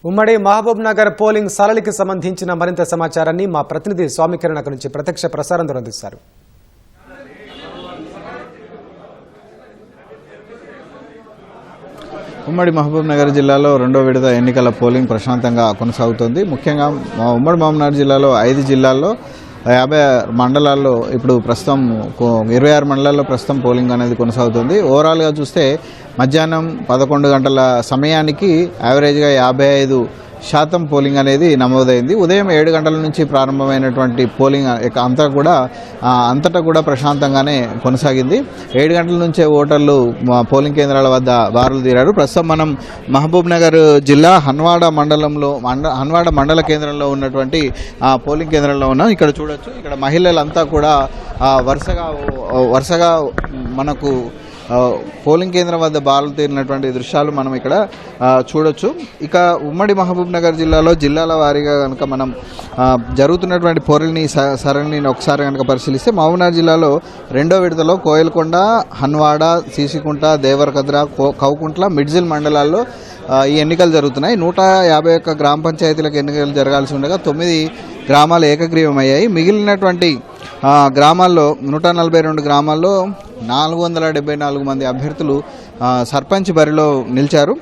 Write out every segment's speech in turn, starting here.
ఉమ్మడి మహబూబ్ నగర్ పోలింగ్ సరళికి సంబంధించిన మరింత సమాచారాన్ని మా ప్రతినిధి స్వామికిరణ్ నుంచి ప్రత్యక్ష ప్రసారం ద్వారా అందిస్తారు. ఉమ్మడి మహబూబ్ నగర్ జిల్లాలో రెండో విడత ఎన్నికల పోలింగ్ ప్రశాంతంగా కొనసాగుతోంది. ముఖ్యంగా ఉమ్మడి మహబూబ్ నగర్ జిల్లాలో 5 జిల్లాల్లో 50 మండలాల్లో ఇప్పుడు ప్రస్తుతం 26 మండలాల్లో ప్రస్తుతం పోలింగ్ అనేది కొనసాగుతుంది. ఓవరాల్గా చూస్తే మధ్యాహ్నం 11 గంటల సమయానికి యావరేజ్గా 55% పోలింగ్ అనేది నమోదైంది. ఉదయం 7 గంటల నుంచి ప్రారంభమైనటువంటి పోలింగ్ అంతటా కూడా ప్రశాంతంగానే కొనసాగింది. 7 గంటల నుంచే ఓటర్లు పోలింగ్ కేంద్రాల వద్ద బారులు తీరారు. ప్రస్తుతం మనం మహబూబ్ నగర్ జిల్లా హన్వాడ మండల కేంద్రంలో ఉన్నటువంటి పోలింగ్ కేంద్రంలో ఉన్నాం. ఇక్కడ చూడొచ్చు, ఇక్కడ మహిళలంతా కూడా వరుసగా మనకు పోలింగ్ కేంద్రం వద్ద బారులు తీరినటువంటి దృశ్యాలు మనం ఇక్కడ చూడొచ్చు. ఇక ఉమ్మడి మహబూబ్ నగర్ జిల్లాల వారీగా కనుక మనం జరుగుతున్నటువంటి పోలింగ్ సరళిని ఒకసారి కనుక పరిశీలిస్తే మహబూబ్ నగర్ జిల్లాలో రెండో విడతలో కోయల్కొండ, హన్వాడ, సీసికుంట, దేవరకద్ర, కౌకుంట్ల, మిడ్జిల్ మండలాల్లో ఈ ఎన్నికలు జరుగుతున్నాయి. 151 గ్రామ పంచాయతీలకు ఎన్నికలు జరగాల్సి ఉండగా 9 గ్రామాలు ఏకగ్రీవమయ్యాయి. మిగిలినటువంటి గ్రామాల్లో 142 గ్రామాల్లో 474 మంది అభ్యర్థులు సర్పంచ్ బరిలో నిలిచారు.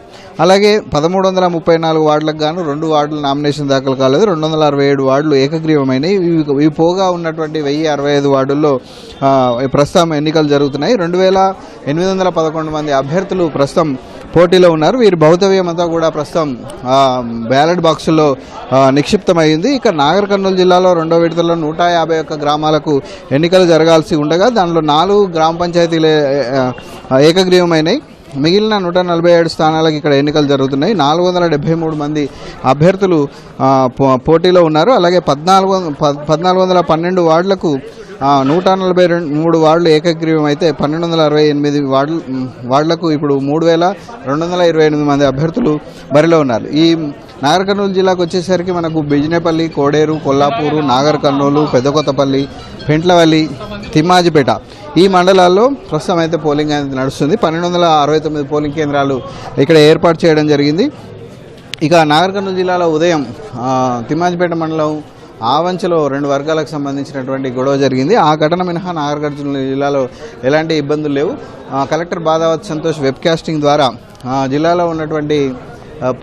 అలాగే 1334 వార్డులకు గాను 2 వార్డులు నామినేషన్ దాఖలు కాలేదు. 267 వార్డులు ఏకగ్రీవమైనవి. ఇవి పోగా ఉన్నటువంటి 1065 వార్డుల్లో ప్రస్తుతం ఎన్నికలు జరుగుతున్నాయి. 2811 మంది అభ్యర్థులు ప్రస్తుతం పోటీలో ఉన్నారు. వీరి భౌతవ్యం అంతా కూడా ప్రస్తుతం బ్యాలెట్ బాక్సుల్లో నిక్షిప్తమైంది. ఇక నాగర్ కర్నూలు జిల్లాలో రెండో విడతలో 151 గ్రామాలకు ఎన్నికలు జరగాల్సి ఉండగా దానిలో 4 గ్రామ పంచాయతీలు ఏకగ్రీవమైనయి. మిగిలిన 147 స్థానాలకు ఇక్కడ ఎన్నికలు జరుగుతున్నాయి. 473 మంది అభ్యర్థులు పోటీలో ఉన్నారు. అలాగే 1412 వార్డులకు 143 వార్డులు ఏకగ్రీవం అయితే 1268 వార్డులకు ఇప్పుడు 3228 మంది అభ్యర్థులు బరిలో ఉన్నారు. ఈ నాగర్ కర్నూలు జిల్లాకు వచ్చేసరికి మనకు బిజినేపల్లి, కోడేరు, కొల్లాపూరు, నాగర్ కర్నూలు, పెద్దకొత్తపల్లి, పెంట్లవల్లి, తిమ్మాజిపేట ఈ మండలాల్లో ప్రస్తుతం అయితే పోలింగ్ అనేది నడుస్తుంది. 1269 పోలింగ్ కేంద్రాలు ఇక్కడ ఏర్పాటు చేయడం జరిగింది. ఇక నాగర్ కర్నూలు జిల్లాలో ఉదయం తిమ్మాజిపేట మండలం ఆవంచలో 2 వర్గాలకు సంబంధించినటువంటి గొడవ జరిగింది. ఆ ఘటన మినహా నాగర్ కర్నూలు జిల్లాలో ఎలాంటి ఇబ్బందులు లేవు. కలెక్టర్ బాదావత్ సంతోష్ వెబ్కాస్టింగ్ ద్వారా జిల్లాలో ఉన్నటువంటి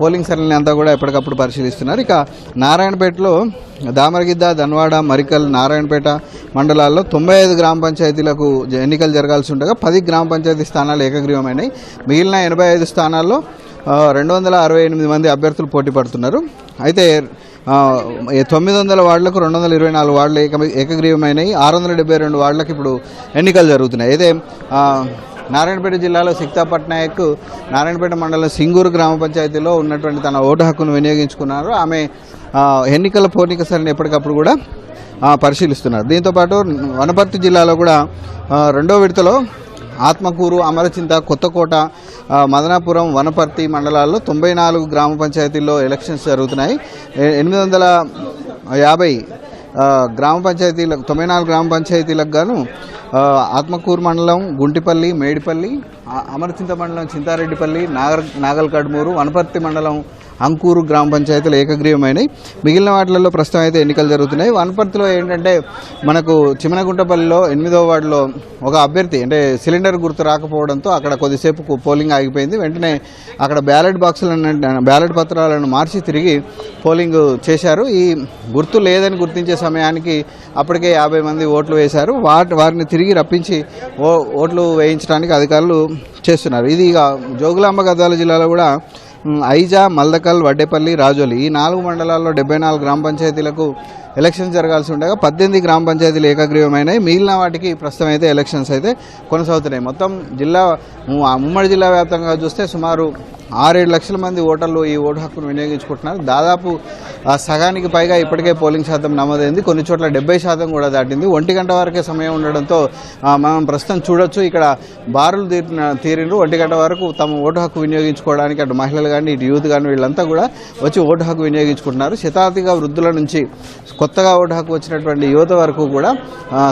పోలింగ్ సరళిని అంతా కూడా ఎప్పటికప్పుడు పరిశీలిస్తున్నారు. ఇక నారాయణపేటలో దామరగిద్ద, ధన్వాడ, మరికల్, నారాయణపేట మండలాల్లో 95 గ్రామ పంచాయతీలకు ఎన్నికలు జరగాల్సి ఉండగా 10 గ్రామ పంచాయతీ స్థానాలు ఏకగ్రీవమైనాయి. మిగిలిన 85 స్థానాల్లో 268 మంది అభ్యర్థులు పోటీ పడుతున్నారు. అయితే 900 వార్డులకు 224 వార్డులు ఏకగ్రీవమైనవి. 672 వార్డులకు ఇప్పుడు ఎన్నికలు జరుగుతున్నాయి. అయితే నారాయణపేట జిల్లాలో సిక్తా పట్నాయక్ నారాయణపేట మండలం సింగూరు గ్రామ పంచాయతీలో ఉన్నటువంటి తన ఓటు హక్కును వినియోగించుకున్నారు. ఆమె ఎన్నికల పోలిక సరిని ఎప్పటికప్పుడు కూడా పరిశీలిస్తున్నారు. దీంతోపాటు వనపర్తి జిల్లాలో కూడా రెండో విడతలో ఆత్మకూరు, అమరచింత, కొత్తకోట, మదనాపురం, వనపర్తి మండలాల్లో 94 గ్రామ పంచాయతీల్లో ఎలక్షన్స్ జరుగుతున్నాయి. 850 గ్రామ పంచాయతీలకు 94 గ్రామ పంచాయతీలకు గాను ఆత్మకూరు మండలం గుంటిపల్లి, మేడిపల్లి, అమరచింత మండలం చింతారెడ్డిపల్లి, నాగల్ కడ్మూరు, వనపర్తి మండలం అంకూరు గ్రామ పంచాయతీలు ఏకగ్రీవమైనవి. మిగిలిన వాటిలలో ప్రస్తుతం అయితే ఎన్నికలు జరుగుతున్నాయి. వనపర్తిలో ఏంటంటే మనకు చిమనగుంటపల్లిలో 8వ వార్డులో ఒక అభ్యర్థి అంటే సిలిండర్ గుర్తు రాకపోవడంతో అక్కడ కొద్దిసేపు పోలింగ్ ఆగిపోయింది. వెంటనే అక్కడ బ్యాలెట్ పత్రాలను మార్చి తిరిగి పోలింగ్ చేశారు. ఈ గుర్తు లేదని గుర్తించే సమయానికి అప్పటికే 50 మంది ఓట్లు వేశారు. వారిని తిరిగి రప్పించి ఓట్లు వేయించడానికి అధికారులు చేస్తున్నారు. ఇది ఇక జోగులాంబ గద్వాల జిల్లాలో కూడా ఐజా, మల్దకల్, వడ్డేపల్లి, రాజోలి ఈ 4 మండలాల్లో 74 గ్రామ పంచాయతీలకు ఎలక్షన్స్ జరగాల్సి ఉండగా 18 గ్రామ పంచాయతీలు ఏకగ్రీవమైనాయి. మిగిలిన వాటికి ప్రస్తుతం అయితే ఎలక్షన్స్ అయితే కొనసాగుతున్నాయి. మొత్తం ఉమ్మడి జిల్లా వ్యాప్తంగా చూస్తే సుమారు 6-7 లక్షల మంది ఓటర్లు ఈ ఓటు హక్కును వినియోగించుకుంటున్నారు. దాదాపు సగానికి పైగా ఇప్పటికే పోలింగ్ శాతం నమోదైంది. కొన్ని చోట్ల 70% కూడా దాటింది. 1 గంట వరకే సమయం ఉండడంతో మనం ప్రస్తుతం చూడొచ్చు, ఇక్కడ బారులు తీరిండ్రు. 1 గంట వరకు తమ ఓటు హక్కు వినియోగించుకోవడానికి అటు మహిళలు కానీ ఇటు యూత్ కానీ వీళ్ళంతా కూడా వచ్చి ఓటు హక్కు వినియోగించుకుంటున్నారు. శతాధిక వృద్ధుల నుంచి కొత్తగా ఓటు హక్కు వచ్చినటువంటి యువత వరకు కూడా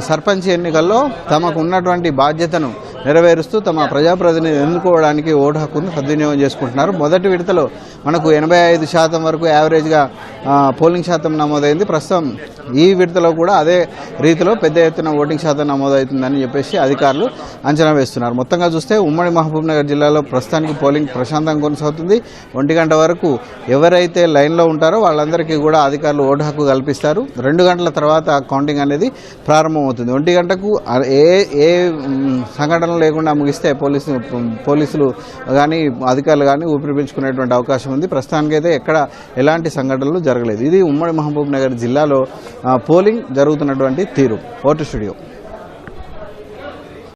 సర్పంచ్ ఎన్నికల్లో తమకు ఉన్నటువంటి బాధ్యతను నెరవేరుస్తూ తమ ప్రజాప్రతినిధి ఎన్నుకోవడానికి ఓటు హక్కును సద్వినియోగం చేసుకుంటున్నారు. మొదటి విడతలో మనకు 85% వరకు యావరేజ్గా పోలింగ్ శాతం నమోదైంది. ప్రస్తుతం ఈ విడతలో కూడా అదే రీతిలో పెద్ద ఎత్తున ఓటింగ్ శాతం నమోదవుతుందని చెప్పేసి అధికారులు అంచనా వేస్తున్నారు. మొత్తంగా చూస్తే ఉమ్మడి మహబూబ్ నగర్ జిల్లాలో ప్రస్తుతానికి పోలింగ్ ప్రశాంతంగా కొనసాగుతుంది. 1 గంట వరకు ఎవరైతే లైన్లో ఉంటారో వాళ్ళందరికీ కూడా అధికారులు ఓటు హక్కు కల్పిస్తారు. 2 గంటల తర్వాత కౌంటింగ్ అనేది ప్రారంభమవుతుంది. 1 గంటకు ఏ సంఘటనలు లేకుండా ముగిస్తే పోలీసులు కానీ అధికారులు కానీ ఊపిరి పీల్చుకునేటువంటి అవకాశం ఉంది. ప్రస్తుతానికైతే ఎక్కడ ఎలాంటి సంఘటనలు జరగలేదు. ఇది ఉమ్మడి మహబూబ్ నగర్ జిల్లాలో పోలింగ్ జరుగుతున్నటువంటి తీరు. Vote studio.